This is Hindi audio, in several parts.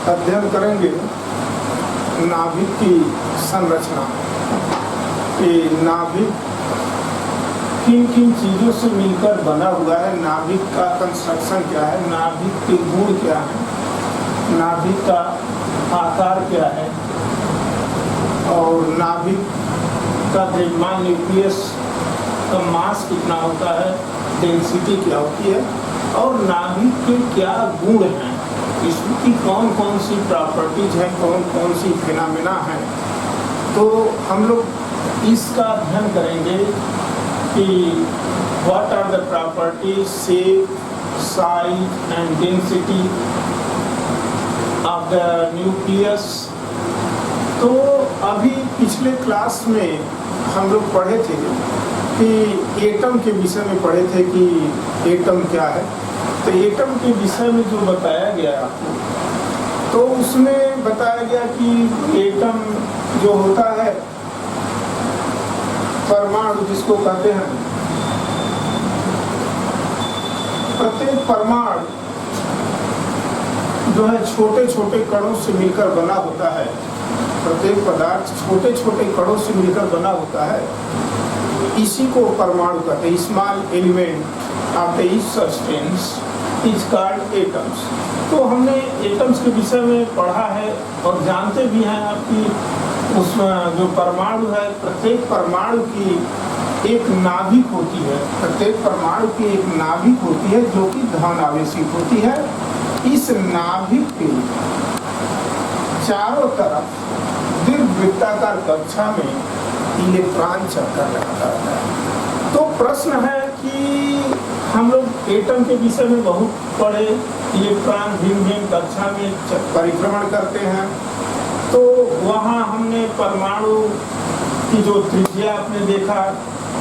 अध्ययन करेंगे नाभिक की संरचना। ये नाभिक किन किन चीज़ों से मिलकर बना हुआ है, नाभिक का कंस्ट्रक्शन क्या है, नाभिक के गुण क्या है, नाभिक का आकार क्या है, और नाभिक का द्रव्यमान न्यूक्लियस का मास कितना होता है, डेंसिटी क्या होती है, और नाभिक के क्या गुण हैं, इसकी कौन कौन सी प्रॉपर्टीज हैं, कौन कौन सी फिनोमेना हैं। तो हम लोग इसका अध्ययन करेंगे कि what are the properties, shape, size and density of the nucleus. तो अभी पिछले क्लास में हम लोग पढ़े थे कि एटम के विषय में पढ़े थे कि एटम क्या है। तो एटम के विषय में जो बताया गया आपको, तो उसमें बताया गया कि एटम जो होता है, परमाणु जिसको कहते हैं, प्रत्येक परमाणु जो है छोटे छोटे कणों से मिलकर बना होता है। प्रत्येक पदार्थ छोटे छोटे कणों से मिलकर बना होता है, इसी को परमाणु कहते हैं। Small element of the each substance is called atoms. तो हमने एटम्स के विषय में पढ़ा है और जानते भी हैं आपकी उसमें जो परमाणु है, प्रत्येक परमाणु की एक नाभिक होती है, प्रत्येक परमाणु की एक नाभिक होती है जो कि धन आवेशित होती है। इस नाभिक के चारों तरफ दीर्घवृत्ताकार कक्षा में इलेक्ट्रॉन चक्कर लगाता है। तो प्रश्न है कि हम लोग एटम के विषय में बहुत पढ़े, इलेक्ट्रॉन भिन्न भिन्न कक्षा में परिभ्रमण करते हैं। तो वहाँ हमने परमाणु की जो त्रिज्या आपने देखा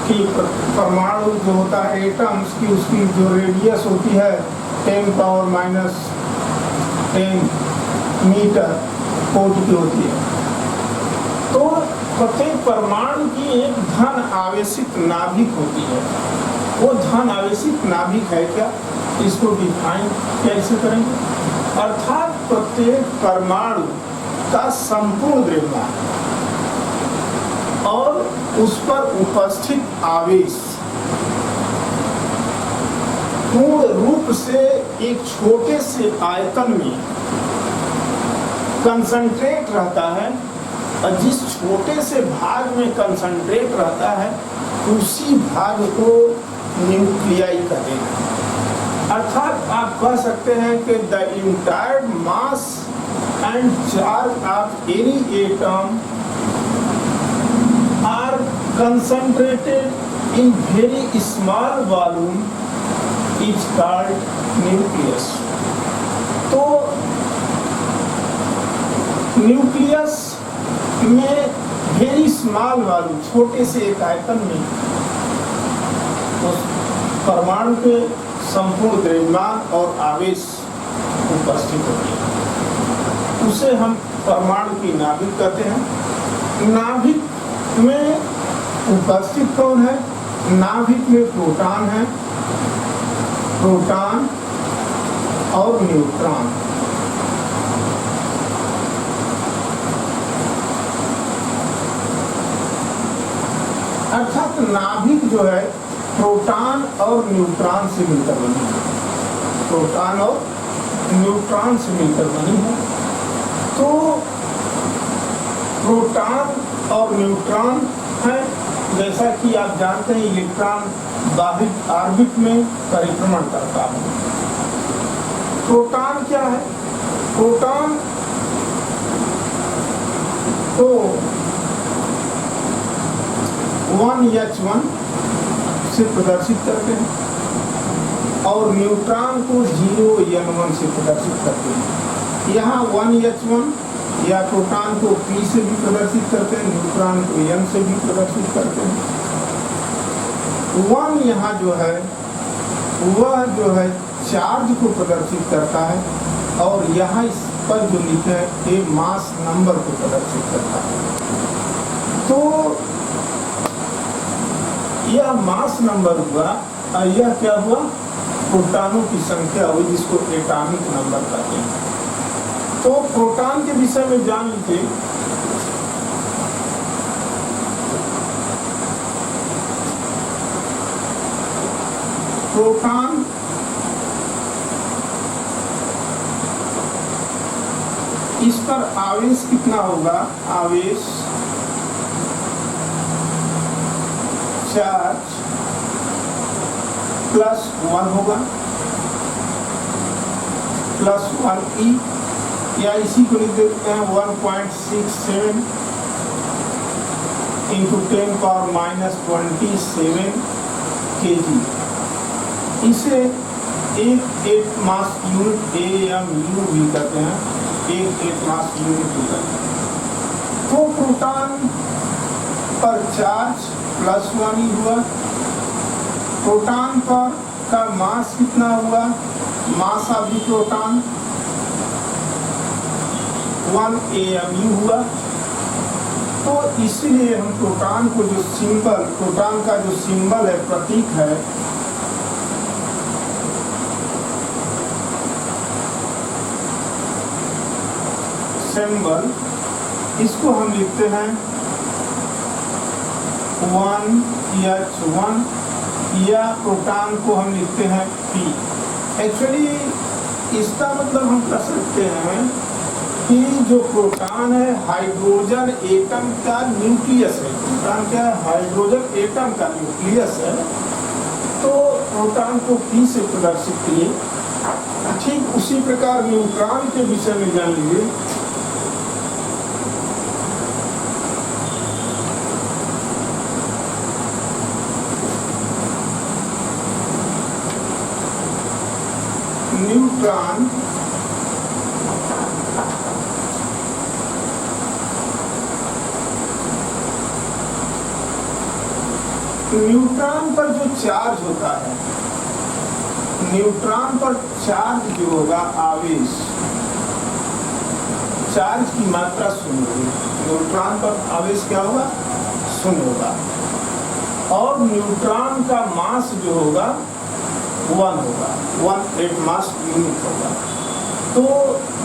कि परमाणु जो होता है एटम्स की, उसकी जो रेडियस होती है 10⁻⁻10 मीटर फुट की होती है। तो प्रत्येक परमाणु की एक धन आवेशित नाभिक होती है। वो धन आवेशित नाभिक है क्या, इसको डिफाइन कैसे करेंगे? अर्थात प्रत्येक परमाणु का संपूर्ण द्रव्यमान और उस पर उपस्थित आवेश पूर्ण रूप से एक छोटे से आयतन में कंसंट्रेट रहता है, और जिस छोटे से भाग में कंसंट्रेट रहता है उसी भाग को न्यूक्लियाई कहते हैं। अर्थात आप कह सकते हैं कि the entire mass and charge of any atom are concentrated in very small volume is called nucleus. तो न्यूक्लियस में वेरी स्मॉल वॉल्यूम, छोटे से एक आयतन में उस परमाणु के संपूर्ण द्रव्यमान और आवेश उपस्थित होते हैं, उसे हम परमाणु की नाभिक कहते हैं। नाभिक में उपस्थित कौन है? नाभिक में प्रोटॉन है, प्रोटॉन और न्यूट्रॉन। अर्थात नाभिक जो है प्रोटॉन और न्यूट्रॉन से मिलकर बनी है, प्रोटॉन और न्यूट्रॉन से मिलकर बनी है। तो प्रोटॉन और न्यूट्रॉन है, जैसा कि आप जानते हैं इलेक्ट्रॉन बाहरी ऑर्बिट में परिभ्रमण करता है। प्रोटॉन क्या है? प्रोटॉन तो 1h1 से प्रदर्शित करते हैं और न्यूट्रॉन को 0n1 से प्रदर्शित करते हैं। यहाँ 1h1 या प्रोटॉन को P से भी प्रदर्शित करते हैं, न्यूट्रॉन को N से भी प्रदर्शित करते हैं। 1 यहाँ जो है वह जो है चार्ज को प्रदर्शित करता है, और यहाँ इस पर जो लिखा है ये मास नंबर को प्रदर्शित करता है। तो यह मास नंबर हुआ, और यह क्या हुआ? प्रोटॉनों की संख्या हुई, जिसको एटॉमिक नंबर कहते हैं। तो प्रोटॉन के विषय में जान लीजिए। प्रोटॉन इस पर आवेश कितना होगा, आवेश चार्ज +1 होगा, +1e, या इसी को लिख देते हैं 1.67 × 10⁻27 kg। इसे एक मास यूनिट AMU भी कहते हैं, एक मास यूनिट भी कहते हैं। तो प्रोटॉन पर चार्ज +1 ही हुआ। प्रोटॉन पर का मास कितना हुआ, mass of the proton 1 AMU हुआ। तो इसलिए हम प्रोटॉन को जो सिंबल, प्रोटॉन का जो सिंबल है, प्रतीक है, सिंबल, इसको हम लिखते हैं 1H1, या प्रोटॉन को हम लिखते हैं P। एक्चुअली इसका मतलब हम कह सकते हैं कि जो प्रोटॉन है हाइड्रोजन एटम का न्यूक्लियस है। प्रोटॉन क्या है, हाइड्रोजन एटम का न्यूक्लियस है। तो प्रोटॉन को P से प्रदर्शित किए। ठीक उसी प्रकार न्यूट्रॉन के विषय में जान लीजिए। न्यूट्रॉन न्यूट्रॉन पर जो चार्ज होता है, न्यूट्रॉन पर चार्ज जो होगा, आवेश, चार्ज की मात्रा 0 होगी। न्यूट्रॉन पर आवेश क्या होगा, 0 होगा। और न्यूट्रॉन का मास जो होगा 1 होगा, 1 मास यूनिट होगा। तो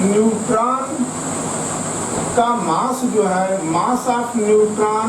न्यूट्रॉन का मास जो है, मास ऑफ न्यूट्रॉन